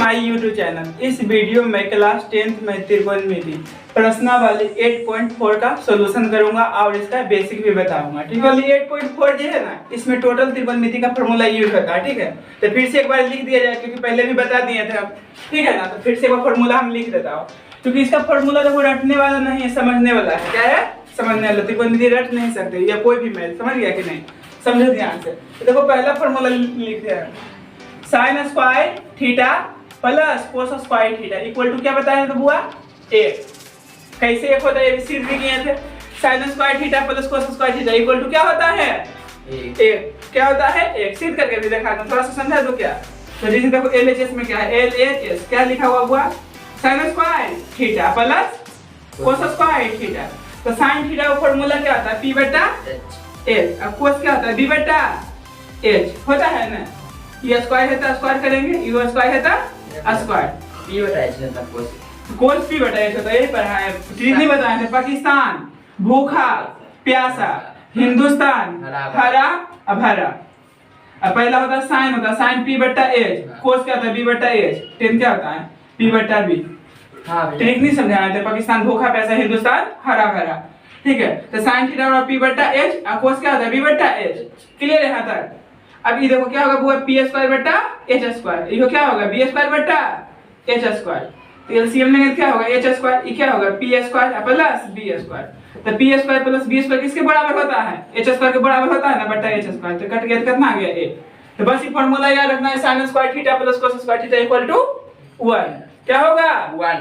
My YouTube channel. इस video में class 10th में त्रिकोणमिति प्रश्नावली 8.4 का सॉल्यूशन करूंगा और इसका बेसिक भी बताऊंगा। ठीक है, 8.4 जो है ना, इसमें टोटल त्रिकोणमिति का फॉर्मूला यूज होता है। ठीक है, तो फिर से एक बार लिख दिया जाए क्योंकि पहले भी बता दिए थे हम। ठीक है ना, तो फिर से एक फॉर्मूला हम लिख देता हूँ क्योंकि इसका फॉर्मूला तो रटने वाला नहीं है, समझने वाला है। क्या है? समझने वाला। त्रिकोणमिति रट नहीं सकते या कोई भी मैथ, समझ गया कि नहीं? समझो ध्यान से। तो देखो पहला फॉर्मूला लिखते हैं, sine square theta plus cos square theta equal to क्या बताया था बुआ? 1। कैसे 1 होता है ये सिद्ध भी किए थे। Sine square theta plus cos square theta equal to क्या होता है? 1। क्या होता है? 1। सिद्ध करके भी दिखा दूं, थोड़ा सा समझा दो क्या। तो जैसे देखो LHS में क्या है, LHS क्या लिखा हुआ बुआ? Sign square theta plus cos square theta. तो साइन थीटा का फार्मूला क्या होता है? P बटा H। अब कोस क्या होता है? B बटा H होता है ना। ये स्क्वायर है तो स्क्वायर करेंगे, यू स्क्वायर है तो स्क्वायर। P बटा H होता है कोस। कोस P बटा H होता है। यही पढ़ा है, नहीं बताए थे। पाकिस्तान भूखा प्यासा, हिंदुस्तान हरा भरा। अब पहला होता है साइन, होता है साइन P बटा H। कोस क्या होता है? B बटा H। 10 क्या होता है? P बटा B। हाँ, ठीक नहीं समझाया थे। पाकिस्तान भूखा प्यासा, हिंदुस्तान हरा भरा। ठीक है, तो साइन थीटा और P बटा H और कोस क्या होता है? B बटा H। क्लियर है यहाँ तक? अब ये देखो क्या होगा बुआ? P स्क्वायर बटा H स्क्वायर। ये क्या होगा? B स्क्वायर बटा H स्क्वायर। तो एलसीएम लेंगे तो क्या होगा? H square. ये क्या होगा? P square plus B square. तो P square plus B square किसके बराबर होता है? H स्क्वायर के बराबर होता है ना, बटा H स्क्वायर। तो कट गया तो कितना आ गया? 1। तो बस ये फार्मूला याद रखना है, sin square theta plus cos square theta equal to 1। क्या होगा? 1।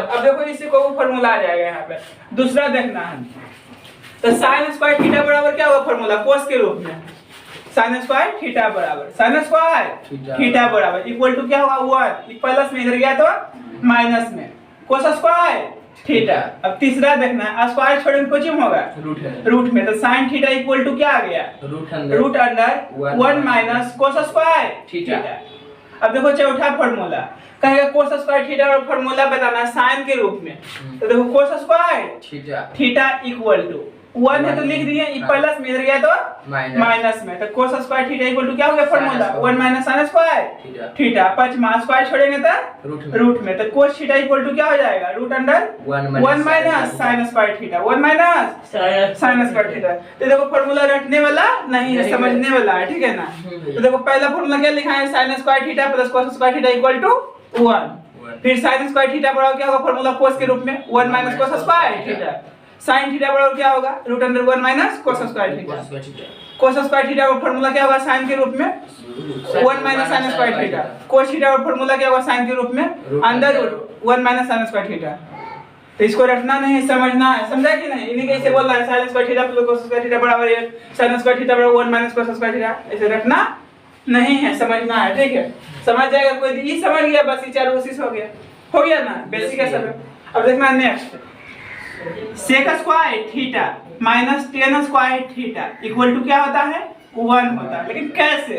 अब देखो इससे कोई फार्मूला आ जाएगा यहाँ पे। दूसरा देखना है, तो sin स्क्वायर थीटा बराबर क्या होगा? फार्मूला cos के रूप में sin स्क्वायर थीटा बराबर sin स्क्वायर थीटा बराबर इक्वल टू क्या होगा? 1। प्लस में इधर गया तो माइनस में cos स्क्वायर थीटा। अब तीसरा देखना है, स्क्वायर छोड़ने में कुछ होगा रूट में। तो sin थीटा इक्वल टू क्या आ गया? Root under 1 minus cos square theta. अब देखो चौथा फार्मूला कहेगा cos स्क्वायर थीटा और फार्मूला बताना है sin के रूप में। तो देखो cos square theta equal to 1 है तो लिख दिए, प्लस में इधर गया तो माइनस में। तो cos square theta equal to क्या हो गया? Formula 1 minus sin square theta. पांचवा स्क्वायर छोड़ेंगे तो रूट में। तो cos थीटा इक्वल टू क्या हो जाएगा? Root under 1 minus sin square theta. 1 minus sin square theta. तो देखो फार्मूला रटने वाला नहीं है, समझने वाला है। ठीक है ना? तो देखो पहला फार्मूला क्या लिखा है? sin square theta plus cos square theta equal to 1। फिर sin स्क्वायर थीटा बराबर क्या होगा? फार्मूला cos के रूप में 1 minus cos square theta. sin theta बराबर क्या होगा? Root under 1 minus cos square theta. cos square theta का फार्मूला क्या होगा? sin के रूप में 1 minus sin square theta. cos theta का फार्मूला क्या होगा? sin के रूप में under root 1 minus sin square theta. तो इसको रटना नहीं, समझना है। समझा कि नहीं? इन्हीं कैसे बोल रहा है sin square theta plus cos square theta बराबर 1, sin स्क्वायर थीटा बराबर 1 माइनस cos स्क्वायर थीटा। ऐसे रटना नहीं है, समझना है। ठीक है, समझ जाएगा कोई? ये समझ गया बस, ये चार कोशिश हो गया ना, बेसिक है सब। अब देखना next, sec square theta minus tan square theta equal to क्या होता है? 1 होता है। लेकिन कैसे?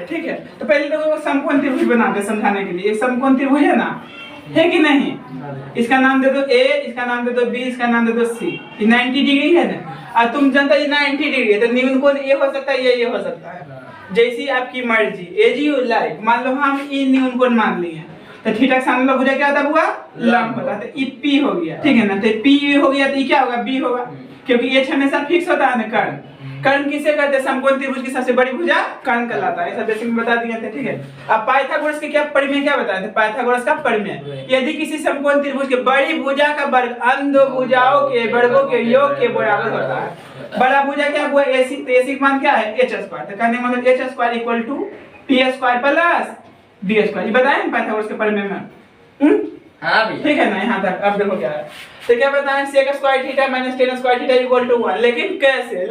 ठीक है, तो पहले तो समकोण त्रिभुज बनाते हैं समझाने के लिए। एक समकोण त्रिभुज है ना, है कि नहीं? इसका नाम दे दो A, इसका नाम दे दो B, इसका नाम दे दो C। ये 90 डिग्री है ना, और तुम जानते हो 90 डिग्री है तो न्यून कोण A हो सकता है या ये हो सकता है, जैसी आपकी मर्जी, एज यू लाइक। मान लो हम ई न्यून कोण मान लिए, तो थीटा के सामने भुजा क्या होता है बुआ? लंब होता है। तो ई P हो गया। ठीक है ना? तो P हो गया तो ये क्या होगा? B होगा, क्योंकि H हमेशा फिक्स होता है ना। कर्ण कर्ण किसे कहते हैं? समकोण त्रिभुज की सबसे बड़ी भुजा कर्ण कहलाता है। ऐसा बेसिक में बता दिए थे। ठीक है, अब पाइथागोरस के क्या परिमेय क्या बताए थे? पाइथागोरस का परिमेय, यदि किसी समकोण त्रिभुज के बड़ी भुजा का वर्ग अन्य दो भुजाओं के वर्गों के योग के बराबर होता है। बड़ा भुजा क्या हुआ? AC। तो AC का मान क्या है? H square. तो कहने का मतलब H square equal to P square plus B square. ये बताएं पाइथागोरस के परिमेय में। हाँ भी ठीक है ना? यहाँ तक। अब देखो क्या है, तो क्या बताएं? sec square theta minus tan square theta equal to 1। लेकिन कैसे?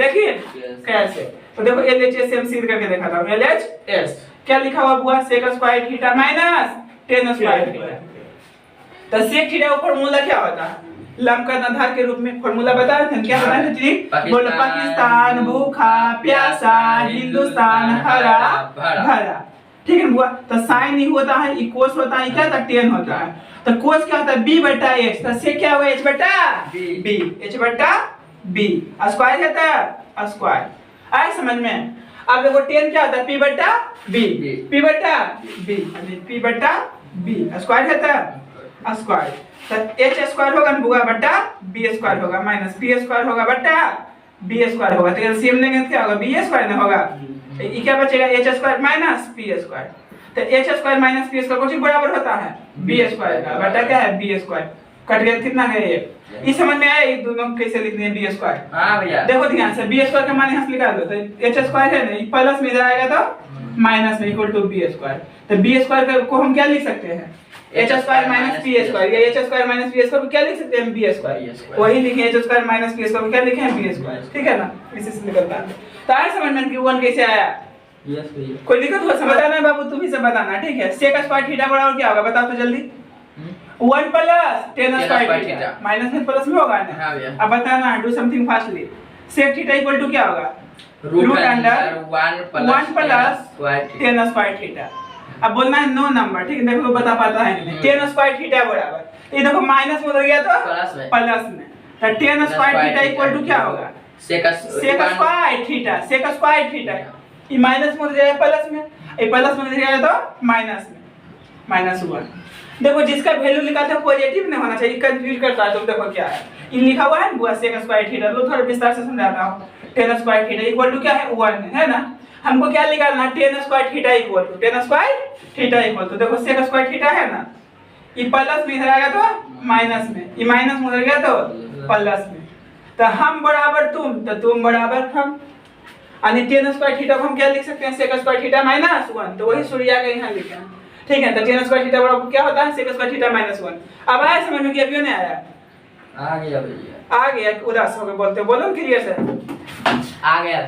तो देखो LHS से हम सीध करके दिखाता हूं। LHS क्या लिखा हुआ बुआ? sec square theta minus tan square theta. तो sec थीटा का फार्मूला क्या होता है? लंब का आधार के रूप में फार्मूला बताए थे। क्या बताए थे जी? बोलो, पाकिस्तान भूखा प्यासा, हिंदुस्तान हरा भरा। ठीक है बुआ? तो sin ही होता है, ई cos होता है, क्या था? tan होता है। तो cos क्या होता है? B बटा x। तो sec क्या हुआ? H बटा B। H बटा B। स्क्वायर है तो स्क्वायर। आए समझ में? अब देखो tan क्या होता है p बटा b, p बटा b यानी p बटा b स्क्वायर है तो स्क्वायर तो h स्क्वायर होगा बुआ बटा b स्क्वायर होगा माइनस p स्क्वायर होगा बटा b स्क्वायर होगा। तो एलसीएम लेंगे तो क्या होगा b स्क्वायर ना होगा, ये क्या बचेगा h square minus p square. तो h square minus p square कुछ बराबर होता है b स्क्वायर का बटा क्या है b स्क्वायर। कट गया कितना है ये, इस समझ में आया ये दोनों कैसे लिखने हैं b स्क्वायर। हां भैया देखो ध्यान से b स्क्वायर का मान यहां से निकाल दो तो h स्क्वायर है ना ये प्लस में इधर आएगा तो माइनस में इक्वल टू b स्क्वायर। तो b स्क्वायर को हम क्या लिख सकते हैं h square minus p square, या h square minus p square को क्या लिख सकते हैं b स्क्वायर, वही लिखे h square minus p square को क्या लिखे हैं b स्क्वायर, ठीक है ना, इसी से निकलता है। तो आया समझ में कि 1 कैसे आया। यस भैया कोई दिक्कत हो समझाना है बाबू, तुम ही सब बताना, ठीक है। sec स्क्वायर थीटा बराबर क्या होगा बताओ तो जल्दी, 1 plus tan square theta minus में प्लस में होगा ना। हां भैया अब बताना, do something fastly. sec theta equal to क्या होगा root under 1 plus tan square theta. अब बोलना है नो नंबर, ठीक है, देखो बता पाता है कि नहीं। tan स्क्वायर थीटा बराबर ये देखो माइनस में उधर गया तो प्लस में, तो tan square theta equal to क्या होगा sec square theta, sec square theta ये माइनस में उधर जाएगा प्लस में, ये प्लस में उधर जाएगा तो माइनस में, -1। देखो जिसका वैल्यू लिखा था पॉजिटिव नहीं होना चाहिए, कंफ्यूज करता है। तो देखो क्या है ये लिखा हुआ है बुआ sec स्क्वायर थीटा, तो थोड़ा विस्तार से समझाता हूं। tan square theta equal to क्या है 1 है ना, हमको क्या निकालना है tan square theta equal to tan square theta equal to देखो sec स्क्वायर थीटा है ना ये प्लस में इधर आएगा तो माइनस में, ये माइनस में उधर गया तो प्लस में, तो हम बराबर तुम तो तुम बराबर हम, यानी tan स्क्वायर थीटा को हम क्या लिख सकते हैं sec स्क्वायर थीटा -1, तो वही सूर्य के यहां लिखा है, ठीक है। तो tan स्क्वायर थीटा बराबर क्या होता है sec स्क्वायर थीटा -1। अब आया समझ में कि अभी नहीं आया, आ गया भैया आ गया, उदास होकर बोलते बोलो क्लियर से, आ गया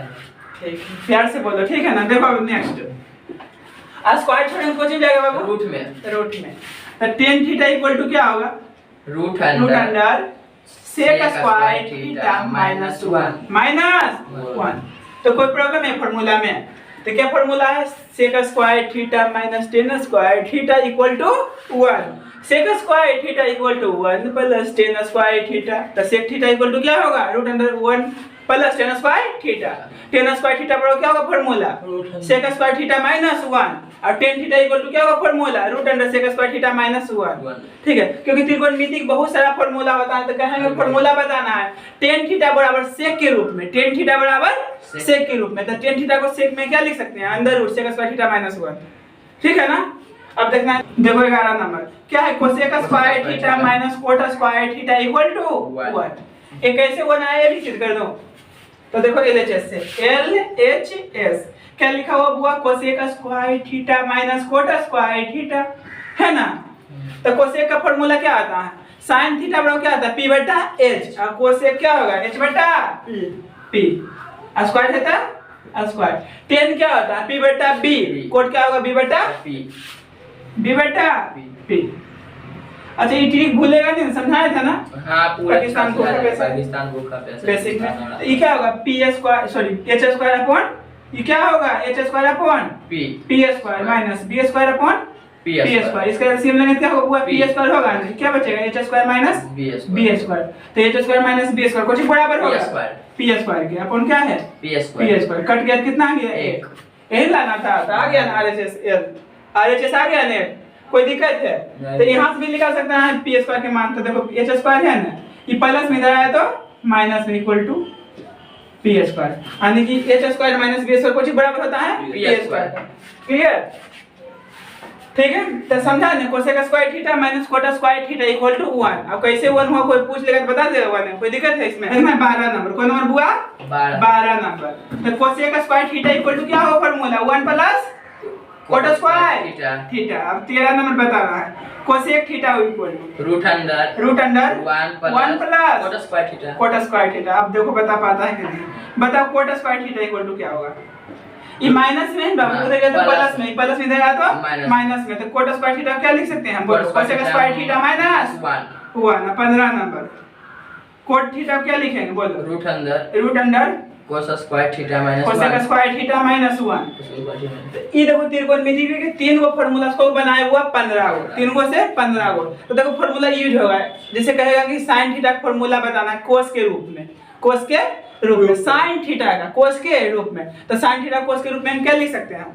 ठीक प्यार से बोलो, ठीक है ना। देखो अब नेक्स्ट स्क्वायर छोड़ेंगे कुछ ही जाएगा बाबू रूट में तो tan थीटा इक्वल टू क्या होगा root root under under sec square theta -1 तो कोई प्रॉब्लम है फार्मूला में, तो क्या फार्मूला है sec square theta minus tan square theta equal to 1, sec square theta equal to 1 plus tan square theta, तो sec थीटा इक्वल टू क्या होगा root under 1 plus tan square theta. tan square theta बराबर क्या होगा formula sec square theta -1 और tan theta equal to क्या होगा formula root under sec square theta -1, ठीक है। क्योंकि त्रिकोणमिति का बहुत सारा फार्मूला होता है, तो कहेंगे फार्मूला बताना है tan थीटा बराबर sec के रूप में, tan थीटा बराबर sec के रूप में, तो tan थीटा को sec में क्या लिख सकते हैं under root sec square theta -1, ठीक है ना। अब देखना देखो 11 नंबर क्या है cosec square theta minus cot square theta equal to 1। ये कैसे बनाया ये भी सिद्ध कर दो। तो देखो LHS से LHS क्या लिखा हुआ बुआ cosec square theta minus cot square theta है ना। तो cosec का फार्मूला क्या आता है sin थीटा बराबर क्या आता है p बटा h, और cosec क्या होगा h बटा p, स्क्वायर है था स्क्वायर, tan क्या होता है p बटा b, cot क्या होगा b बटा p। अच्छा ये ट्रिक भूलेगा नहीं, समझाया था ना। हां पूरा पाकिस्तान भूखा पैसा बेसिक में ये क्या होगा p square sorry h square upon ये क्या होगा h square upon p square minus b square upon p square, इसका एलसीएम लेंगे क्या होगा p स्क्वायर होगा ना, क्या बचेगा h square minus b square, तो h square minus b square कुछ बराबर होगा p स्क्वायर के अपॉन क्या है p स्क्वायर, कट गया कितना आ गया 1, यही लाना था, तो आ गया ना RHS आ गया ने, कोई दिक्कत है। तो यहाँ से भी निकाल सकते हैं p स्क्वायर के मान, तो देखो h स्क्वायर है ना ये प्लस में इधर आया तो माइनस में इक्वल टू p स्क्वायर, यानी कि h square minus b square कुछ बराबर होता है p स्क्वायर, क्लियर, ठीक है। तो समझा ना cosec square theta minus cot square theta equal to 1। अब कैसे 1 हुआ कोई पूछ लेगा तो बता देगा 1 है, कोई दिक्कत है इसमें। इसमें 12 नंबर, कौन नंबर बुआ 12 नंबर। तो cosec square theta equal to क्या होगा formula 1 plus cot square theta. अब 13 नंबर बताना है cosec theta equal to root under 1 plus cot square theta. अब देखो बता पाता है कि नहीं, बताओ cot square theta equal to क्या होगा, ये माइनस में बाबू उधर गया तो प्लस में, प्लस में इधर आया तो माइनस में, तो cot स्क्वायर थीटा क्या लिख सकते हैं हम बोलो cosec square theta minus 1 15 number, cot theta क्या लिखेंगे बोलो root under cos square theta minus cosec square theta -1। ये देखो त्रिकोणमिति के तीन गो फार्मूला को बनाया हुआ 15 गो, तीन गो से 15 गो, तो देखो फार्मूला यूज होगा, जैसे कहेगा कि sin थीटा का फार्मूला बताना है cos के रूप में, cos के रूप में, साइन थीटा का कोस के रूप में। तो साइन थीटा कोस के रूप में हम क्या लिख सकते हैं?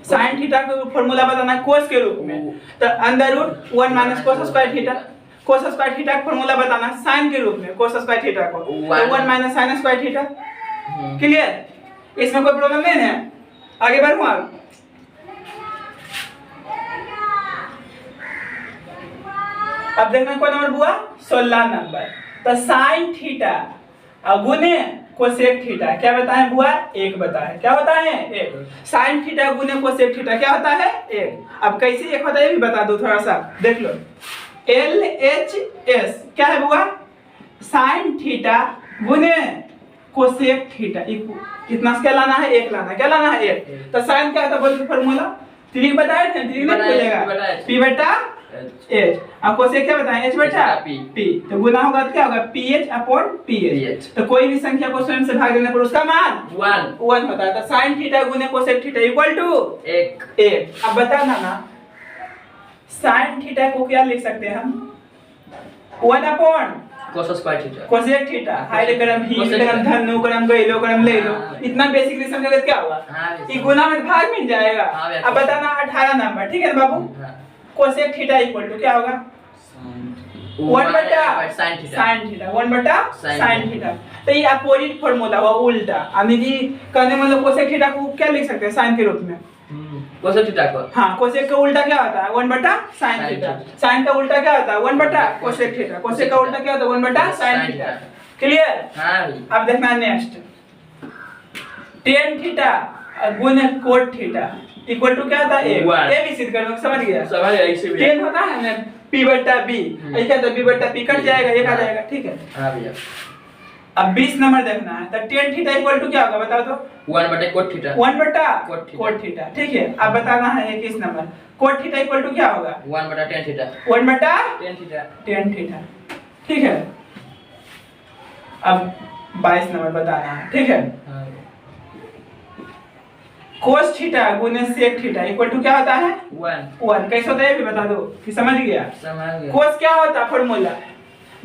साइन थीटा का फॉर्मूला बताना है कोस के रूप में, तो under root 1 minus cos square theta. Cos square theta का फॉर्मूला बताना है साइन के रूप में कोस स्क्वायर थीटा को, तो 1 minus sine square theta. Clear? इसमें कोई प्रॉब्लम नहीं है। आगे बढ़ूं आप। अब देखना कौन नंबर हुआ? 16 नंबर। तो साइन थीटा गुने कोसेक थीटा क्या बताएं बुआ? 1 बताएं। क्या बताएं? 1। साइन थीटा गुने कोसेक थीटा क्या होता है? 1। अब कैसे 1 होता है ये भी बता दो, थोड़ा सा देख लो। LHS क्या है बुआ? साइन थीटा गुने कोसेक थीटा। कितना क्या लाना है? 1 लाना है। क्या लाना है? 1। तो साइन क्या होता है बोल फॉर्मूला? 3 बताए थे, 3 नहीं बोलेगा। P बटा H। अब कोसेक क्या बताएं? H बटा P। तो गुना होगा तो क्या होगा? PH upon PH। तो कोई भी संख्या को स्वयं से भाग देने पर उसका मान 1 होता है। तो साइन थीटा गुने कोसेक थीटा इक्वल टू 1। अब बताना ना साइन थीटा को क्या लिख सकते हैं हम? 1 upon cos square theta. Cosec theta. Hide करम ही करम धनु करम गइलो करम ले लो। इतना बेसिक नहीं समझोगे तो क्या होगा? ये गुना में भाग मिल जाएगा। अब बताना 18 नंबर, ठीक है ना बाबू? कोसेक थीटा इक्वल टू क्या होगा? 1 बटा साइन थीटा। 1 बटा साइन थीटा। तो ये अपोजिट फार्मूला हुआ, उल्टा। यानी कि कहने मतलब कोसेक थीटा को क्या लिख सकते हैं? साइन के रूप में। कोसेक थीटा को हाँ, कोसेक का उल्टा क्या होता है? 1 बटा साइन थीटा। साइन का उल्टा क्या होता है? 1 बटा कोसेक थीटा। कोसेक का उल्टा क्या होता है? 1 बटा साइन थीटा। क्लियर? हां। अब देखना नेक्स्ट। tan थीटा गुने कोट थीटा इक्वल टू क्या होता है? 1। ये भी सिद्ध कर दो, समझ गया? समझ गया। इसे भी tan होता है ना p बटा b, ऐसे क्या होता है? b बटा p कट जाएगा, ये आ जाएगा। ठीक है? हां भैया। अब 20 नंबर देखना है। तो tan थीटा इक्वल टू क्या होगा बताओ तो? 1 बटा कोट थीटा। 1 बटा कोट थीटा। ठीक है? अब बताना है 21 number. Cot theta equal to क्या होगा? 1 बटा tan थीटा। 1 बटा tan थीटा। ठीक है? अब 22 नंबर बताना है। ठीक है? हां। कोस थीटा गुने सेक थीटा इक्वल टू क्या होता है? 1। कैसे होता है ये भी बता दो कि समझ गया? समझ गया। कोस क्या होता है फॉर्मूला?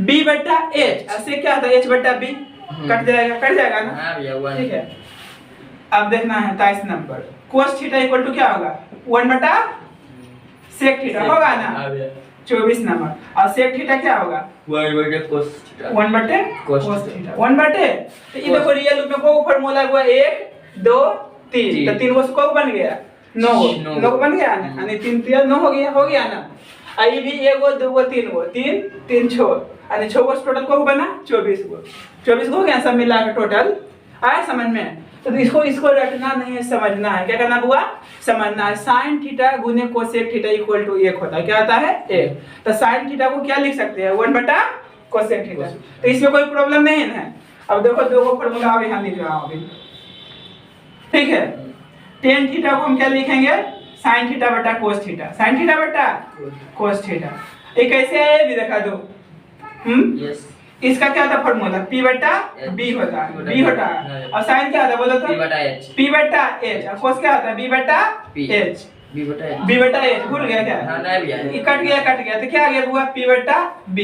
b बटा h। ऐसे क्या होता है? h बटा b। कट जाएगा ना? हां भैया 1। ठीक है? अब देखना है 23 number. Cos theta equal to क्या होगा? 1 बटा सेक थीटा होगा ना? हां भैया। 24 नंबर। और सेक थीटा क्या होगा? 1 बटा कोस थीटा। 1 बटे कोस थीटा। 1 बटे। तो ये देखो रियल रूप में को फॉर्मूला हुआ 1 2 3। तो 3 को बन गया 9 बन गया ना? यानी 3 3 9 हो गया ना? आई भी 1 2 3 3 6 यानी 6 को टोटल को बना 24 हो गया सब मिला के टोटल। आया समझ में? तो इसको रटना नहीं है, समझना है। क्या करना हुआ? समझना है। साइन थीटा गुने कोसेक थीटा इक्वल टू 1 होता है। क्या होता है? 1। तो साइन थीटा को क्या लिख सकते हैं? 1 बटा कोसेक थीटा। तो इसमें कोई प्रॉब्लम नहीं है। अब देखो दो को फार्मूला अब यहां लिख रहा हूं अभी। ठीक है? tan थीटा को हम क्या लिखेंगे? sin थीटा बटा cos थीटा। sin थीटा बटा cos थीटा। ये कैसे है ये भी दिखा दो। यस। इसका क्या था फॉर्मूला? p बटा b होता है। b होता है। और sin क्या होता है बोलो तो? p बटा h। p बटा h। और cos क्या होता है? b बटा h। b बटा h। भूल गया क्या? हां नहीं भैया। ये कट गया तो क्या आ गया हुआ? p बटा b।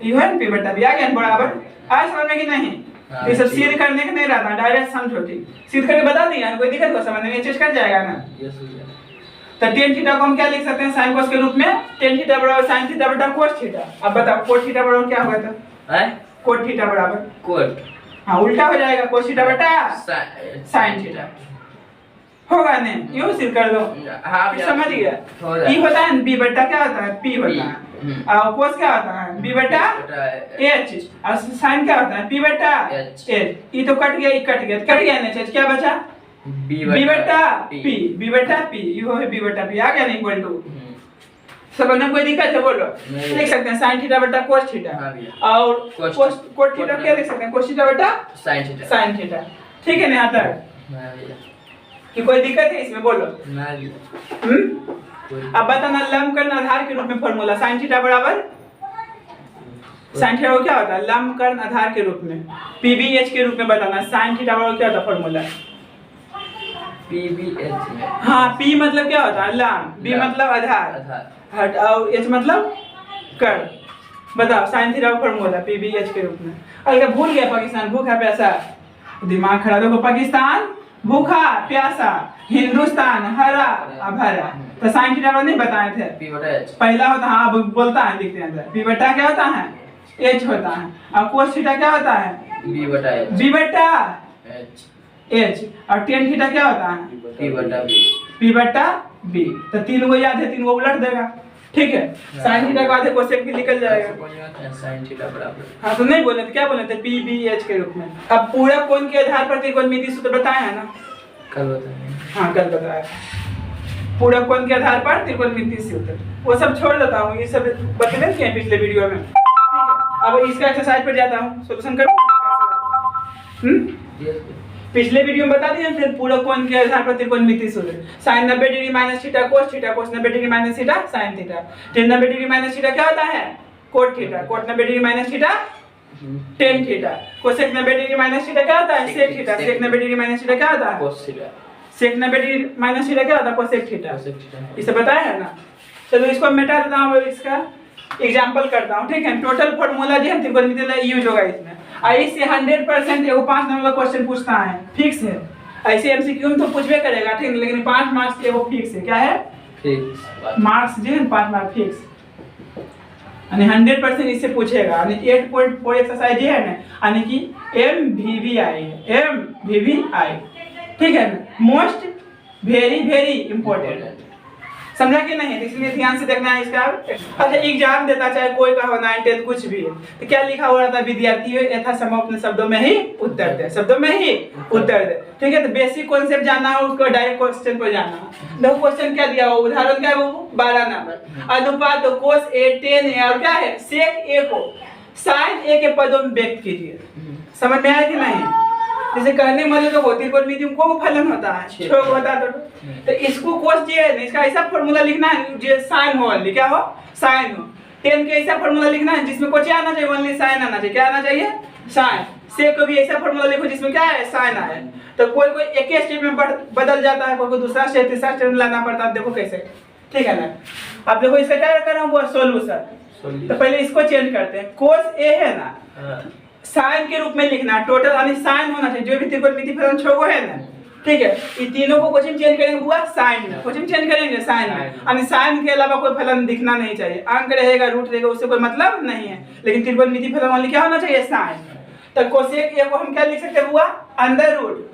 ये है p बटा b आ गया बराबर। आज समझ में कि नहीं? ये सब सीध करने के नहीं रहता, डायरेक्ट समझो। ठीक? सीध करके बता दिया, कोई दिक्कत हो समझने में, चेंज कर जाएगा ना? यस भैया। तो tan थीटा को हम क्या लिख सकते हैं? sin cos के रूप में। tan थीटा बराबर sin थीटा बटा cos थीटा। अब बताओ cot थीटा बराबर क्या होगा? तो हैं? cot थीटा बराबर कोट। हां उल्टा हो जाएगा। cos थीटा बटा sin थीटा होगा ने? यूं सिद्ध कर दो। हां फिर समझ गया? e होता है b बटा क्या होता है? p होता है। और cos क्या होता है? b बटा h। और sin क्या होता है? p बटा h। ये तो कट गया ना? क्या बचा? b बटा p। ये हो है b बटा p। आ गया ना इक्वल टू? सब में कोई दिक्कत है बोलो? लिख सकते हैं sin थीटा बटा cos थीटा। और cos थीटा क्या लिख सकते हैं? cos थीटा बटा sin थीटा। ठीक है ना? आता है कि कोई दिक्कत है इसमें बोलो? अब बताना लंबकर्ण आधार के रूप में फॉर्मूला sin थीटा बराबर sin थीटा को क्या होता है? लंबकर्ण आधार के रूप में pbh के रूप में बताना sin थीटा बराबर क्या होता है फॉर्मूला? pbh में हाँ p मतलब क्या होता है? लंब। b मतलब आधार और h मतलब कर्ण। बताओ साइन थीटा का फॉर्मूला पीबीएच के रूप में। अगर भूल गया पाकिस्तान भूखा प्यासा, दिमाग खड़ा देखो, पाकिस्तान भूखा प्यासा, हिंदुस्तान हरा भरा। तो साइन थीटा को नहीं बताए थे, P बटा H। पहला होता है, हाँ बोलता है लिखते हैं, पी बटा क्या होता है, एच होता है। और कोस थीटा क्या होता है, B बटा H। बी बटा H। एच। और टेन थीटा क्या होता है, P बटा B। पी बटा बी। तो तीन को याद है, तीन को उलट देगा, ठीक है। साइन थीटा का आधे कोसेक भी निकल जाएगा। साइन थीटा बराबर। हाँ तो नहीं बोले थे, क्या बोले थे, पी बी एच के रूप में। अब पूरा कोण के आधार पर त्रिकोणमिति सूत्र बताया है ना, कल बताएंगे। हाँ कल बताया, पूरा कोण के आधार पर त्रिकोणमिति सूत्र, वो सब छोड़ देता हूँ, ये सब बतले थे पिछले वीडियो में, ठीक है। अब इसका एक्सरसाइज पर जाता हूँ, सॉल्यूशन करूँ। पिछले वीडियो में बता दिए फिर पूरा कोण के आधार पर त्रिकोणमिति सूत्र, sin 90 degree minus theta cos theta, cos 90 degree minus theta sin theta, tan 90 degree minus theta क्या होता है, cot theta, cot 90 degree minus theta tan theta, cosec 90 degree minus theta क्या होता है, sec theta, sec 90 degree minus theta क्या होता है, cos theta, sec 90 degree minus theta क्या होता है, cosec थीटा। इसे बताया है ना। चलो इसको मिटा देता हूं, इसका एग्जांपल करता हूं, ठीक है। टोटल फार्मूला जो है त्रिकोणमिति का यूज होगा इसमें। इससे 100% एगो 5 नंबर का क्वेश्चन पूछता है, फिक्स है। ऐसे एमसीक्यू में तो पूछबे करेगा, ठीक है, लेकिन 5 मार्क्स एगो फिक्स है। क्या है, फिक्स मार्क्स जो है 5 मार्क्स फिक्स, यानी 100% इससे पूछेगा। यानी 8.4 एक्सरसाइज है ना, यानी कि MVVI है, MVVI, ठीक है ना, मोस्ट वेरी वेरी इंपॉर्टेंट। समझा कि नहीं, इसलिए ध्यान से देखना है इसका। अच्छा एग्जाम देता चाहे कोई का हो 9 10 कुछ भी, तो क्या लिखा हुआ था, विद्यार्थियों यथासंभव अपने शब्दों में ही उत्तर दे, शब्दों में ही उत्तर दे, ठीक है। तो बेसिक कॉन्सेप्ट जानना है, उसको डायरेक्ट क्वेश्चन पर जाना है। देखो क्वेश्चन क्या दिया हुआ, उदाहरण क्या है वो 12 नंबर, अनुपात cos a tan a और क्या है sec a को sin a के पदों में व्यक्त कीजिए। समझ में आया कि नहीं। जैसे कहने वाले तो होती त्रिकोणमिति में को फलन होता है, 6 होता है, तो इसको cos जो है इसका ऐसा फार्मूला लिखना है जो sin हो, ओनली क्या हो, sin हो। tan के ऐसा फार्मूला लिखना है जिसमें कुछ आना चाहिए, ओनली sin आना चाहिए। क्या आना चाहिए, sin। sec को भी ऐसा फार्मूला लिखो जिसमें क्या है, sin आए। तो कोई कोई एक ही स्टेप में बदल जाता है, कोई दूसरा स्टेप तीसरा स्टेप लाना पड़ता है। देखो कैसे, ठीक है ना। अब देखो इसका क्या कर रहा हूँ, वो सोल्यूशन। तो पहले इसको चेंज करते हैं, cos a है ना, साइन के रूप में लिखना, टोटल यानी साइन होना चाहिए, जो भी त्रिकोणमिति फलन 6 है ना, ठीक है। ये तीनों को क्वेश्चन चेंज करेंगे बुआ साइन में, क्वेश्चन चेंज करेंगे साइन में, यानी साइन के अलावा कोई फलन दिखना नहीं चाहिए। अंक रहेगा, रूट रहेगा, उससे कोई मतलब नहीं है, लेकिन त्रिकोणमिति फलन वाली क्या होना चाहिए, साइन। तो कोसेक a को हम क्या लिख सकते हैं बुआ, under root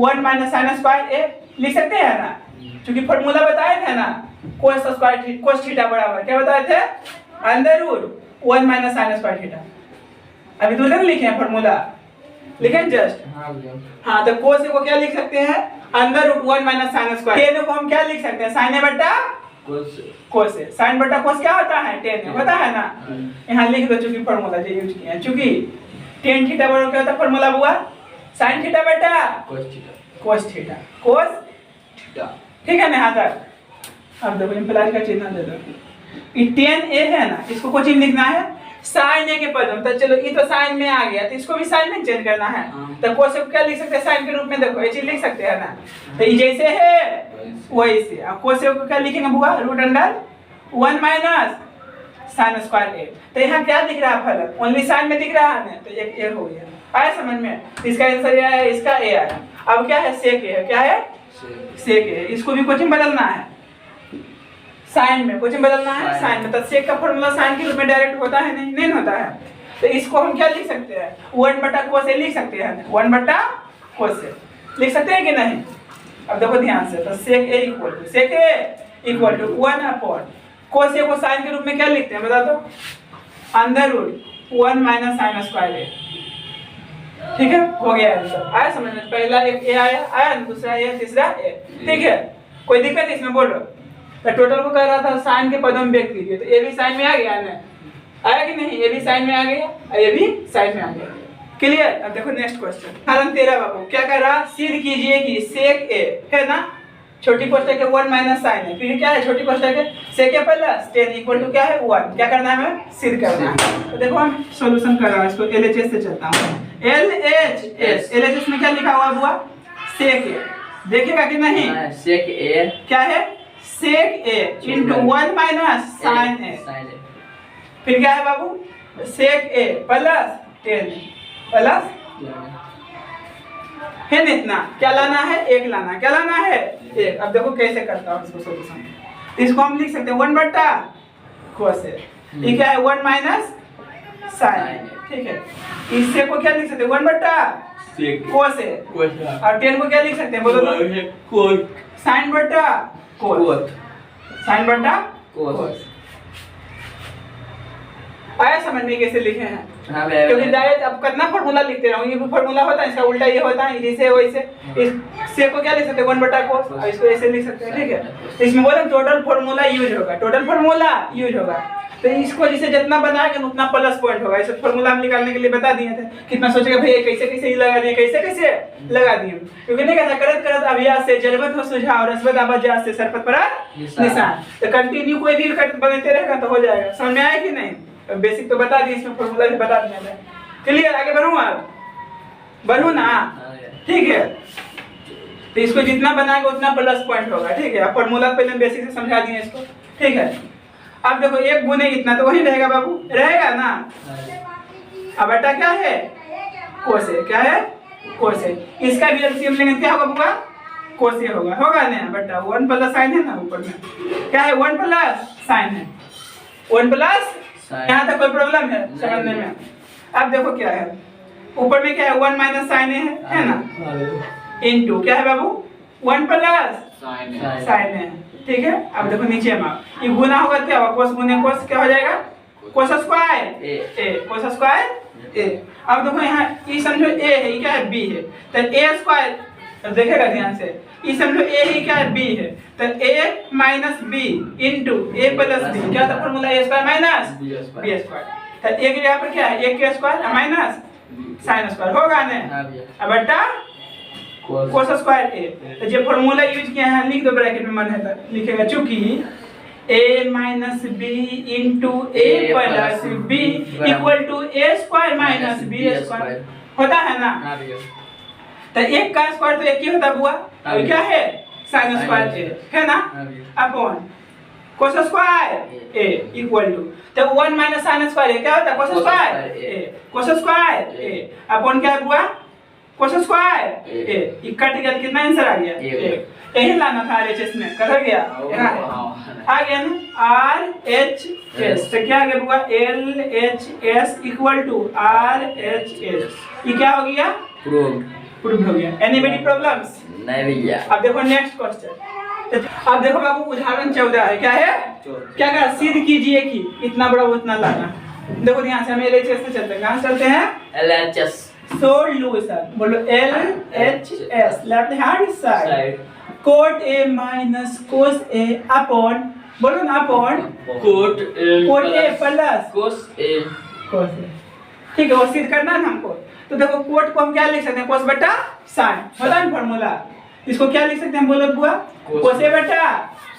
1 minus sine square a लिख सकते हैं ना, क्योंकि फार्मूला बताए थे ना, cos स्क्वायर cos थीटा बराबर क्या बताए थे, under root 1 minus sine square theta. अभी तो नहीं लिखे हैं फार्मूला, लिखे जस्ट, हाँ। तो cos को क्या लिख सकते हैं, under root 1 minus sine square. tan को हम क्या लिख सकते हैं, sin a बटा cos a। sin बटा cos क्या होता है, tan होता है ना। यहाँ लिख दो चूंकि फार्मूला जो यूज किया है, चूंकि tan थीटा बराबर क्या होता है, फार्मूला हुआ sin थीटा बटा cos थीटा, cos थीटा, ठीक है ना यहाँ तक। अब देखो इम्प्लाई का चिन्ह दे दो, ये tan a है ना, इसको कुछ लिखना है sin a के पद में। तो चलो ये तो sin में आ गया, तो इसको भी sin में चेंज करना है। तो cos को क्या लिख सकते हैं, sin के रूप में, देखो ये चीज लिख सकते हैं ना। तो ये जैसे है वैसे, अब cos को क्या लिखेंगे बुआ, root under 1 minus sin square a। तो यहाँ क्या दिख रहा है फलन, ओनली sin में दिख रहा है ना, तो एक a हो गया। आया समझ में, इसका आंसर ये आया, इसका a आया। अब क्या है, sec a है, क्या है sec a, इसको भी कुछ बदलना है, साइन में कुछ बदलना है, साइन में। तो सेक का फार्मूला साइन के रूप में डायरेक्ट होता है, नहीं होता है। तो इसको हम क्या लिख सकते हैं, 1 बटा cos a लिख सकते हैं, 1 बटा cos a लिख सकते हैं कि नहीं। अब देखो ध्यान से, तो sec a equal to 1 upon cos a को साइन के रूप में क्या लिखते हैं बता दो, under root 1 minus sine square a, ठीक है। हो गया आंसर, आया समझ में। पहला एक a आया, दूसरा a, तीसरा a, ठीक है। कोई दिक्कत इसमें बोलो। तो टोटल को कह रहा था साइन के पदों में व्यक्त कीजिए, तो ए भी साइन में आ गया ना, आया कि नहीं, ए भी साइन में आ गया, ये भी साइन में आ गया, क्लियर। अब देखो नेक्स्ट क्वेश्चन, उदाहरण 13 बाबू क्या कर रहा, सिद्ध कीजिए कि sec a है ना, छोटी कोष्ठक है 1 माइनस साइन है, फिर क्या है छोटी कोष्ठक है sec a plus tan equal to क्या है 1। क्या करना है हमें, सिद्ध करना है। तो देखो हम सॉल्यूशन कर रहा हूं, इसको LHS से चलता हूं, LHS में क्या लिखा हुआ बुआ, sec a, देखेगा कि नहीं, sec a क्या है, sec a into 1 minus sin a, फिर क्या है बाबू, सेक ए प्लस टेन प्लस है ना, इतना क्या लाना है, एक लाना है, क्या लाना है, एक। अब देखो कैसे करता हूँ इसको सोल्यूशन। इसको हम लिख सकते हैं 1 बटा कोस ए, ये क्या है 1 माइनस साइन, ठीक है। इससे को क्या लिख सकते हैं 1 बटा कोस ए, और 10 को क्या लिख सकते हैं बोलो, साइन बटा कोस, साइन बटा कोस। आया समझ में कैसे लिखे हैं? हाँ, क्योंकि डायरेक्ट अब कितना फार्मूला लिखते रहो, ये फार्मूला होता है, इसका उल्टा ये होता है, जैसे वैसे। इससे को क्या लिख सकते हैं 1 बटा कोस, और इसको ऐसे लिख सकते हैं, ठीक है। इसमें बोले टोटल फार्मूला यूज होगा, टोटल फार्मूला यूज होगा। तो इसको जिसे जितना बनाएंगे उतना प्लस पॉइंट होगा। इसे फार्मूला हम निकालने के लिए बता दिए थे, कितना सोचेगा भाई कैसे कैसे ही लगा दिए, कैसे कैसे लगा दिए, क्योंकि नहीं कहता करत करत अभ्यास से जरबत हो सुझाव, रसबत आवाज से सरपत पर निशान। तो कंटिन्यू कोई भी बनते रहेगा तो हो जाएगा। समझ में आया कि नहीं? बेसिक तो बता दिए, इसमें फार्मूला भी बता दिया था। क्लियर? आगे बढ़ूं, आप बढ़ू ना, ठीक है। तो इसको जितना बनाएगा उतना प्लस पॉइंट होगा, ठीक है। फार्मूला पहले बेसिक से समझा दिए इसको, ठीक है। अब देखो 1 गुने इतना तो वही रहेगा बाबू, रहेगा ना। अब बटा क्या है, कोस ए, क्या है कोस ए। इसका भी एलसीएम लेंगे क्या होगा बुआ, कोस ए होगा, होगा ना। बटा 1 प्लस साइन है ना, ऊपर में क्या है 1 प्लस साइन है, 1 प्लस। यहाँ तक कोई प्रॉब्लम है समझने में? अब देखो क्या है, ऊपर में क्या है 1 माइनस साइन है ना, इनटू क्या है बाबू 1 प्लस साइन है, ठीक है। अब देखो नीचे में ये गुना होगा, क्या होगा कोस गुने कोस, क्या हो जाएगा कोस स्क्वायर ए, कोस स्क्वायर ए। अब देखो यहाँ ये समझो ए है, ये क्या है बी है, तो ए स्क्वायर, अब देखेगा ध्यान से, ये समझो ए ही क्या है बी है, तो ए माइनस बी इनटू ए प्लस बी, क्या था फार्मूला ए स्क्वायर माइनस बी स्क्वायर। तो एक यहाँ पर क्या है, एक के स्क्वायर माइनस साइन स्क्वायर, होगा ना। अब बटा कोस स्क्वायर ए। तो जो फार्मूला यूज किया है लिख दो ब्रैकेट में, मन है तो लिखेगा, चूंकि a minus B into A plus B equal to A square minus B square होता है ना। तो एक का स्क्वायर तो एक ही होता बुआ, और क्या है साइन स्क्वायर ए, है ना, upon cos square A equal to, तो 1 माइनस साइन स्क्वायर क्या होता है cos square A, cos square A upon क्या है बुआ कोस स्क्वायर ए। ये कट गया, कितना आंसर आ गया, एक। यही लाना था आरएचएस में, कर गया, आ गया ना आरएचएस। तो क्या आ गया बुआ एलएचएस इक्वल टू आरएचएस। ये क्या हो गया, प्रूव हो गया। Anybody problems? नहीं भैया। अब देखो नेक्स्ट क्वेश्चन। अब देखो बाबू उदाहरण 14 है, क्या है, क्या कहा, सिद्ध कीजिए कि इतना बड़ा उतना लाना। देखो ध्यान से, हम एलएचएस से चलते हैं, कहां चलते हैं, एलएचएस सोल्यूशन। बोलो LHS, left hand side, cot A minus cos A upon, बोलो ना upon cot A plus cos A, ठीक है। वो सिद्ध करना है हमको। तो देखो कोट को हम क्या लिख सकते हैं, कोस बटा साइन, होता है फार्मूला। इसको क्या लिख सकते हैं बोलो बुआ, कोस ए बटा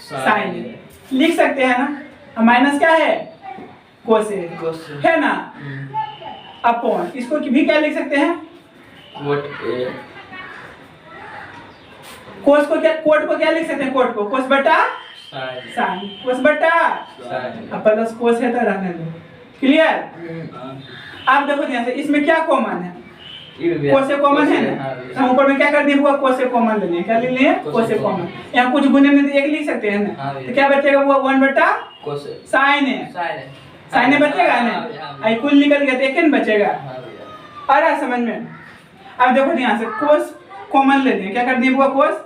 साइन लिख सकते हैं ना। माइनस क्या है कोस ए, है ना, अपॉन इसको भी क्या लिख सकते हैं, कोट ए, कोस को क्या, कोट को क्या लिख सकते हैं, कोट को कोस बटा साइन, कोस बटा अब प्लस कोस है तो रहने दो। क्लियर? आप देखो ध्यान से, इसमें क्या कॉमन है, कोस से कॉमन है ना। हम ऊपर में क्या कर दिए बुआ, कोस से कॉमन ले लिए, क्या ले लिए कोस से कॉमन। यहाँ कुछ गुने में तो एक लिख सकते हैं ना, तो क्या बचेगा बुआ 1 बटा साइन है, साइन है बचेगा ना, आई कुल निकल गया तो एक बचेगा। आ रहा समझ में? अब देखो ध्यान से, कोस कॉमन ले लिए, क्या कर दिए बुआ कोस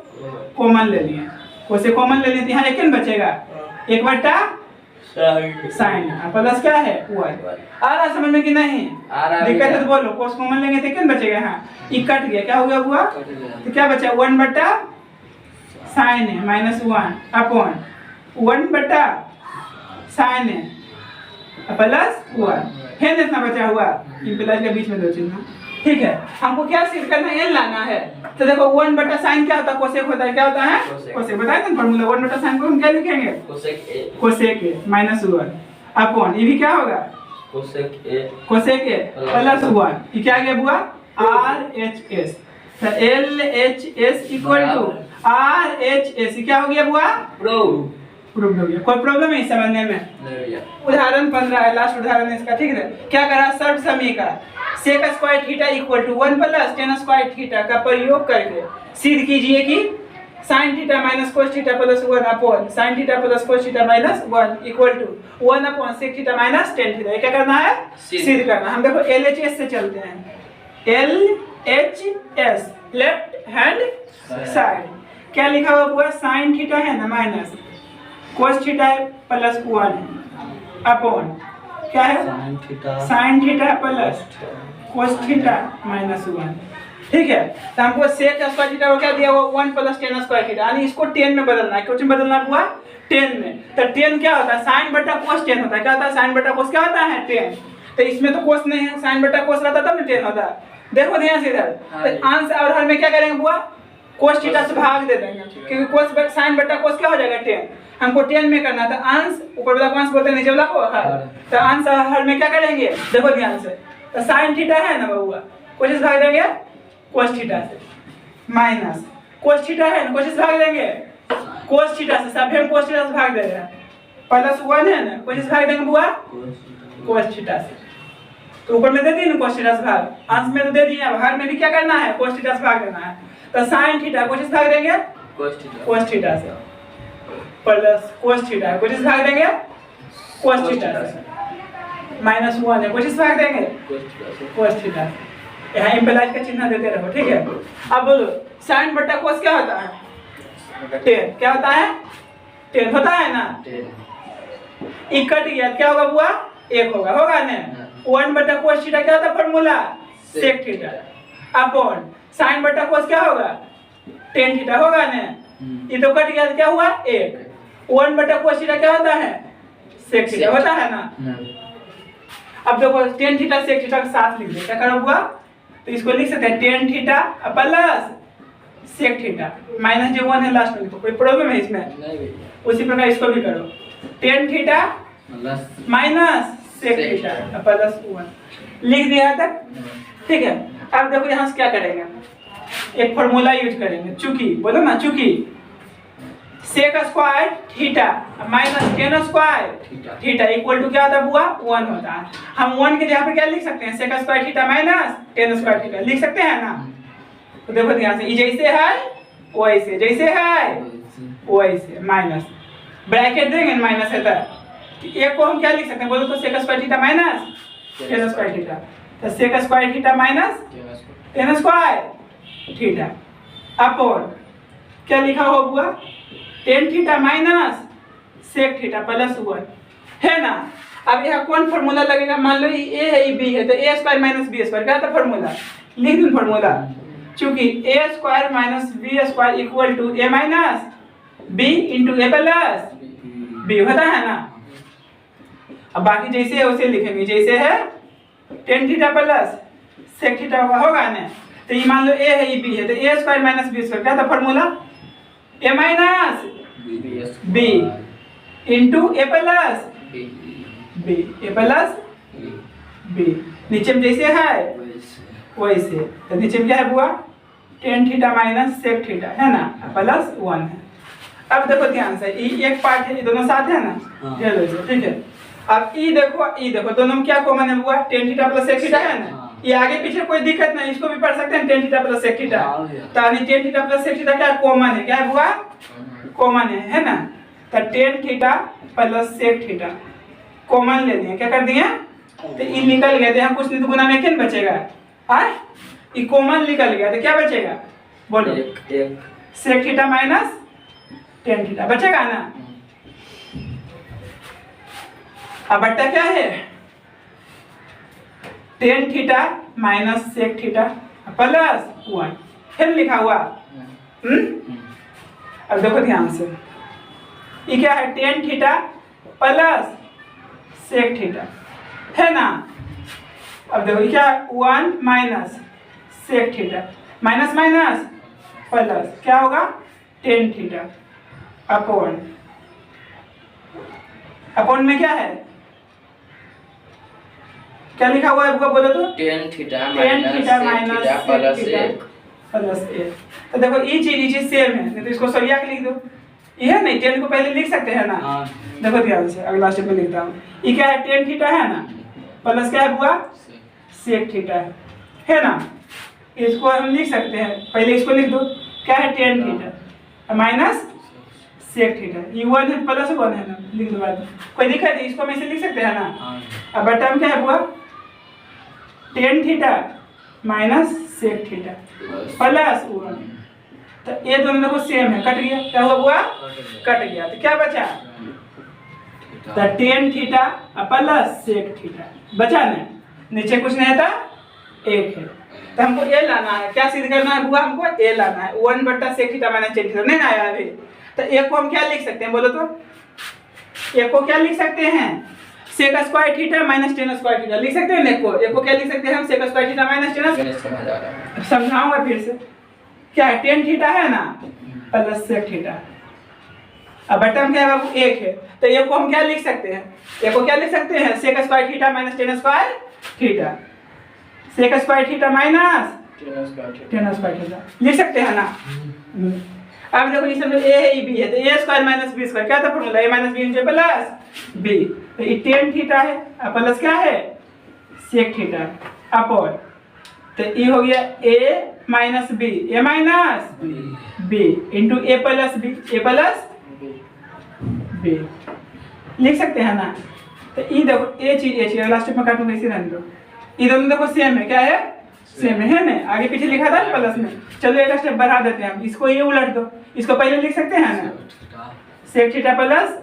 कॉमन ले लिए, कोस से कॉमन ले लिए, यहाँ एक बचेगा, 1 बटा साइन प्लस क्या है 1। आ रहा समझ में कि नहीं? दिक्कत है तो बोलो, कोस कॉमन लेंगे तो कितना बचेगा, यहाँ ये कट गया, क्या हो गया हुआ, तो क्या बचा 1 बटा साइन है माइनस 1 अपॉन 1 बटा साइन है प्लस 1 है ना, इतना बचा हुआ, इन प्लस के बीच में 2 चिन्ह, ठीक है। हमको क्या सिद्ध करना है, एल लाना है। तो देखो 1 बटा साइन क्या होता है, कोसेक होता है, क्या होता है कोसेक, बताया था फार्मूला। 1 बटा साइन को हम क्या लिखेंगे, कोसेक ए माइनस 1 अपॉन ये भी क्या होगा कोसेक ए प्लस 1, ये क्या गया बुआ आरएचएस। तो एलएचएस इक्वल टू आरएचएस, क्या हो गया बुआ प्रूव हो गया। कोई प्रॉब्लम है इस समझने में? नहीं भैया। उदाहरण 15 है, लास्ट उदाहरण है इसका, ठीक है। क्या करा, सर्व समीकरण sec square theta equal to 1 plus tan square theta का प्रयोग करके सिद्ध कीजिए कि sin theta minus cos theta plus 1 upon sin theta plus cos theta minus 1 equal to 1 upon sec theta minus tan theta. क्या करना है? सिद्ध करना। हम देखो LHS से चलते हैं। LHS लेफ्ट हैंड साइड क्या लिखा हुआ sin थीटा है ना minus cos theta plus 1 upon क्या है sin theta plus cos theta minus 1, ठीक है। तो हमको sec स्क्वायर थीटा को क्या दिया हुआ 1 प्लस tan स्क्वायर थीटा, यानी इसको tan में बदलना है। क्यों बदलना हुआ? tan में। तो tan क्या होता है? sin बटा cos tan होता है। क्या होता है? sin बटा cos क्या होता है? tan। तो इसमें तो cos नहीं है, sin बटा cos रहता तब tan होता है। देखो ध्यान से इधर, तो अंश और हर में क्या करेंगे बुआ? cos थीटा से भाग दे देंगे, क्योंकि cos sin बटा cos क्या हो जाएगा? tan। हमको tan में करना था। अंश ऊपर वाला को अंश बोलते हैं, नीचे वाला को हर। तो अंश और हर में क्या करेंगे? देखो ध्यान से, तो sin थीटा है ना बउआ, कोशिश भाग देंगे cos थीटा से, माइनस cos थीटा है ना, कोशिश भाग देंगे cos थीटा से, सब हम cos थीटा से भाग दे रहे हैं। प्लस 1 है ना, कोशिश भाग देंगे बुआ cos थीटा से। तो ऊपर में दे दी ना cos थीटा से भाग, अंश में तो दे दिया, हर में भी क्या करना है? cos थीटा से भाग देना है। तो sin थीटा कोशिश भाग देंगे cos थीटा से, प्लस cos थीटा कोशिश भाग देंगे cos थीटा से, माइनस 1 है, कोशिश भाग देंगे cos थीटा से। यहाँ इम्प्लाइज का चिन्ह देते रहो, ठीक है। अब बोलो sin बटा cos क्या होता है? tan। क्या होता है? tan होता है ना। एक कट गया, क्या होगा बुआ? 1 होगा ना। 1 बटा cos थीटा क्या होता है? Formula sec theta upon sin बटा cos क्या होगा? tan थीटा होगा ना। ये तो कट गया, क्या हुआ? 1। 1 बटा cos थीटा क्या होता है? sec थीटा होता है ना। अब देखो tan थीटा sec थीटा के साथ लिख दे, क्या करो बुआ? तो इसको लिख सकते हैं tan theta plus sec theta minus जो 1 है लास्ट में। तो कोई प्रॉब्लम है इसमें? नहीं भैया। उसी प्रकार इसको भी करो, tan theta minus sec theta plus 1 लिख दिया तक, ठीक है। अब देखो यहाँ से क्या करेंगे, एक फार्मूला यूज करेंगे, चूंकि बोलो ना, चूंकि sec square theta minus tan square theta equal to क्या होता है बुआ? 1 होता है। हम 1 के जगह पे क्या लिख सकते हैं? sec square theta minus tan square theta लिख सकते हैं ना। तो देखो ध्यान से, ये जैसे है वैसे, जैसे है वैसे, माइनस ब्रैकेट देंगे माइनस है तो एक को हम क्या लिख सकते हैं बोलो तो? sec square theta minus tan square theta. तो sec square theta minus tan square theta upon क्या लिखा हो बुआ? tan theta minus sec theta plus 1 है ना। अब यहाँ कौन फार्मूला लगेगा? मान लो ये a है, ये b है, तो a square minus b square क्या था फार्मूला? लिख दूं फार्मूला, क्योंकि a square minus b square equal to a minus b into a plus b होता है ना। अब बाकी जैसे है उसे लिखेंगे, जैसे है tan theta plus sec theta होगा ना। तो ये मान लो a है, ये b है, तो a square minus b square क्या था formula? a minus b into a plus b, a plus b। नीचे में जैसे है वैसे, तो नीचे में क्या है बुआ? tan theta minus sec theta है ना प्लस 1 है। अब देखो ध्यान से, ये एक पार्ट है, ये दोनों साथ है ना, ठीक है। अब ये देखो दोनों में क्या कॉमन है बुआ? tan theta plus sec theta है ना। ये आगे पीछे कोई दिक्कत नहीं, इसको भी पढ़ सकते हैं tan theta plus sec theta. तो tan theta plus sec theta क्या कॉमन है? क्या है बुआ? कॉमन है ना। तो tan theta plus sec theta common ले लिए, क्या कर दिए? तो ये निकल गया, तो यहाँ कुछ नहीं तो गुना में क्या बचेगा? ये कॉमन निकल गया, तो क्या बचेगा बोलो? sec theta minus tan theta बचेगा ना। अब बट्टा क्या है? tan theta minus sec theta plus 1 फिर लिखा हुआ। अब देखो ध्यान से, ये क्या है? tan theta plus sec theta है ना। अब देखो क्या? 1 minus sec theta minus minus plus क्या होगा? tan थीटा अपॉन में क्या है? क्या लिखा हुआ है बुआ बोलो तो? tan theta minus plus 1 plus 1। तो देखो ये चीज सेम है, नहीं तो इसको सरिया के लिख दो, ये है नहीं, टेन को पहले लिख सकते हैं ना। हाँ। देखो ध्यान से, अगला स्टेप में लिखता हूँ। ये क्या है, टेन थीटा है ना, प्लस क्या है बुआ, सेक थीटा है ना। इसको हम लिख सकते हैं, पहले इसको लिख दो, क्या है tan theta minus sec theta. ये 1 है प्लस 1 है ना, लिख दो बाद में, कोई दिक्कत है, इसको हम ऐसे लिख सकते हैं ना। अब बटा में क्या है बुआ, tan theta minus sec theta plus 1। तो ये दोनों देखो सेम है, कट गया, क्या हुआ बुआ, कट गया। तो क्या बचा, तो tan theta plus sec theta बचा ना, नीचे कुछ नहीं था, एक है। तो हमको ए लाना है, क्या सिद्ध करना है बुआ, हमको ए लाना है। 1 बटा sec theta minus tan theta नहीं ना आया अभी। तो ए को हम क्या लिख सकते हैं बोलो तो, ए को क्या लिख सकते हैं, sec square theta minus tan square theta लिख सकते हैं। ए को क्या लिख सकते हैं हम, sec square theta minus tan. समझाऊंगा फिर से, क्या है टेन थीटा है ना प्लस सेक थीटा। अब बटा में क्या है बाबू, एक है। तो ए को हम क्या लिख सकते हैं, ए को क्या लिख सकते हैं, sec square theta minus tan square theta, sec square theta minus tan square theta लिख सकते हैं ना। अब देखो ये समझो ए है, बी है, तो A square minus B square क्या था formula, A minus B into plus B. तो ये टेन थीटा है प्लस क्या है, सेक थीटा अपॉन, तो ये हो गया ए minus B, A minus B into A plus B लिख सकते हैं ना। तो ये देखो ए चीज लास्ट में काटूंगा, इसी रहने दो। ये दोनों देखो सेम है, क्या है, सेम है ना, आगे पीछे लिखा था प्लस में। चलो एक स्टेप बढ़ा देते हैं हम, इसको ये उलट दो, इसको पहले लिख सकते हैं ना, sec theta plus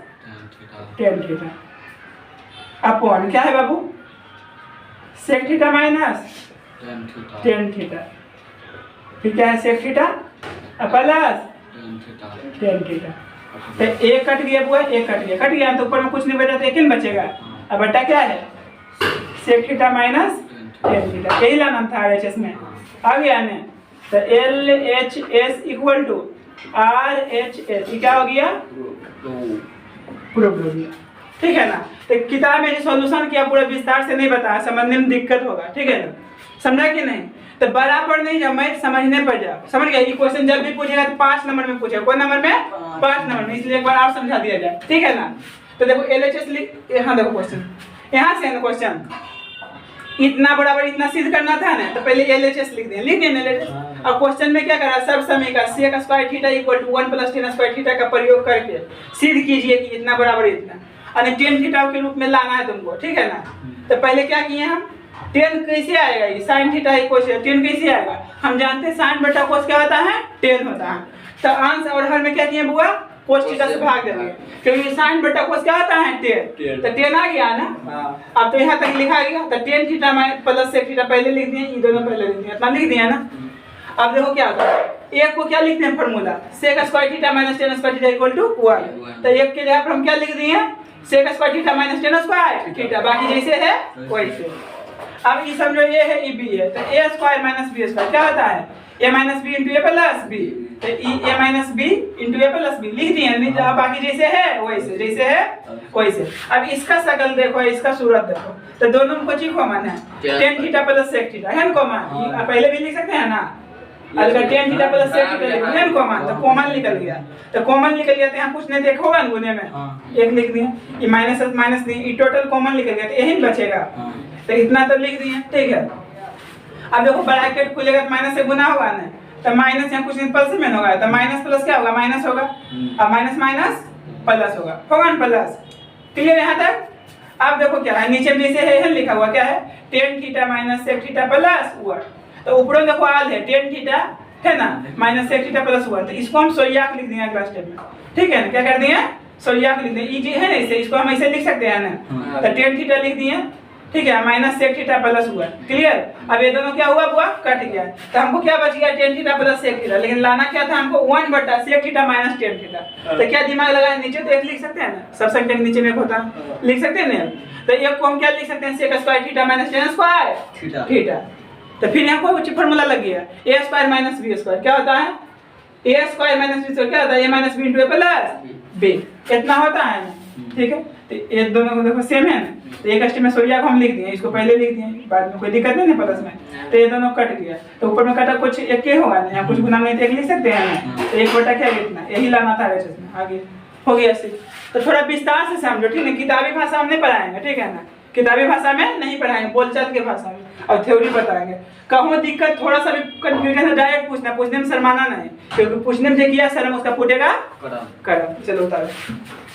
tan theta upon क्या है बाबू, sec theta minus tan theta, फिर क्या है sec theta plus tan theta. तो एक कट गया बुआ, एक कट गया तो ऊपर में कुछ नहीं बचा, तो एक ही बचेगा। अब बटा क्या है, sec theta minus tan theta, यही लाना था RHS में, आ गया ना। तो LHS इक्वल टू RHS, ये क्या हो गया, प्रूव हो गया, ठीक है ना। तो किताब में जो सॉल्यूशन किया पूरा विस्तार से नहीं बताया, समझने में दिक्कत होगा, ठीक है ना, समझा कि नहीं। तो बराबर नहीं, जब मैं समझने पर जाओ, समझ गया। ये क्वेश्चन जब भी पूछेगा तो 5 नंबर में पूछेगा, कौन नंबर में, 5 नंबर में, इसलिए एक बार और समझा दिया जाए, ठीक है ना। तो देखो LHS लिख, यहाँ देखो क्वेश्चन, यहाँ से है ना क्वेश्चन, इतना बराबर इतना सिद्ध करना था ना, तो पहले LHS लिख दें, लिख दें LHS। अब क्वेश्चन में क्या करा, सब समय का sec square theta equal to 1 plus tan square theta का प्रयोग करके सिद्ध कीजिए कि इतना बराबर इतना, और टेन थीटा के रूप में लाना है तुमको, ठीक है ना। तो पहले क्या किए हम, टेन कैसे आएगा, ये साइन थीटा इक्वल टेन कैसे आएगा, हम जानते हैं साइन बटा कोस क्या होता है, टेन होता है। तो अंश और हर में क्या किए बुआ, कोस थीटा से भाग देंगे, क्योंकि साइन बटा कोस क्या होता है, टेन। तो टेन आ गया ना। अब तो यहाँ तक लिखा गया, तो tan theta plus sec theta पहले लिख दिए, ये दोनों पहले लिख दिए, इतना लिख दिया ना। अब देखो क्या होता है, एक को क्या लिखते हैं formula, sec square theta minus tan square theta equal to 1। तो एक के जगह पर हम क्या लिख दिए, sec square theta minus tan square theta, बाकी जैसे है वैसे। अब ये समझो ये है, ये बी है, तो A square minus B square क्या होता है, A minus B into A plus B. तो ए minus B into A plus B लिख दिए, बाकी जैसे है वैसे, जैसे है वैसे। अब इसका शकल देखो, इसका सूरत देखो, तो दोनों में कुछ ही कॉमन है, tan theta plus sec theta है ना कॉमन, पहले भी लिख सकते हैं ना, अगर tan theta plus sec theta लिख दिया कॉमन, तो कॉमन निकल गया। तो कॉमन निकल गया तो यहाँ कुछ नहीं देखा होगा गुने में, एक लिख दिया, ये माइनस माइनस दिए, ये टोटल कॉमन निकल गया, तो यही बचेगा। तो इतना तो लिख दिए, ठीक है। अब देखो ब्रैकेट खुलेगा तो माइनस से गुना होगा ना, तो माइनस यहाँ कुछ नहीं प्लस में होगा, तो माइनस प्लस क्या होगा, माइनस होगा, अब माइनस माइनस प्लस होगा ना प्लस, क्लियर यहाँ तक। अब देखो क्या है, नीचे में जैसे है लिखा हुआ क्या है, tan theta minus sec theta plus 1। तो ऊपर देखो आल है टेन थीटा है ना माइनस सेक थीटा प्लस 1, तो इसको हम सोयाक लिख देंगे अगला स्टेप में, ठीक है ना। क्या कर दिए, सोयाक लिख देंगे, ये है ना इसे, इसको हम ऐसे लिख सकते हैं ना। तो टेन थीटा लिख दिए, ठीक है, minus sec theta plus 1, clear. अब ये दोनों क्या हुआ बुआ, कट गया, तो हमको क्या बच गया, tan theta plus sec theta, लेकिन लाना क्या था हमको 1 बटा sec theta minus tan theta. तो क्या दिमाग लगाया, नीचे तो एक लिख सकते हैं ना, सब संख्या के नीचे में एक होता लिख सकते हैं ना। तो एक को हम क्या लिख सकते हैं, sec square theta minus tan square theta. तो फिर यहाँ को फॉर्मूला लग गया, A square minus B square क्या होता है, A square minus B square क्या होता है, A minus B into A plus B, इतना होता है, ठीक है। तो ये दोनों को देखो सेम है ना, तो एक स्टेप में सोरिया को हम लिख दिए, इसको पहले लिख दिए, बाद में कोई दिक्कत नहीं है प्लस में। तो ये दोनों कट गया, तो ऊपर में कटा कुछ एक के होगा ना, यहाँ कुछ गुना नहीं तो एक लिख सकते हैं ना, तो एक बटा क्या लिखना, यही लाना था एच में। आगे हो गया सी। तो थोड़ा विस्तार से समझो, ठीक है। किताबी भाषा में नहीं पढ़ाएंगे, ठीक है ना, किताबी भाषा में नहीं पढ़ाएंगे, बोलचाल की भाषा में, और थ्योरी बताएंगे। कहूँ दिक्कत थोड़ा सा भी कंफ्यूजन है, डायरेक्ट पूछना, पूछने में शर्माना नहीं, क्योंकि पूछने में जो किया शर्म उसका फूटेगा करम। करम। चलो उतारो।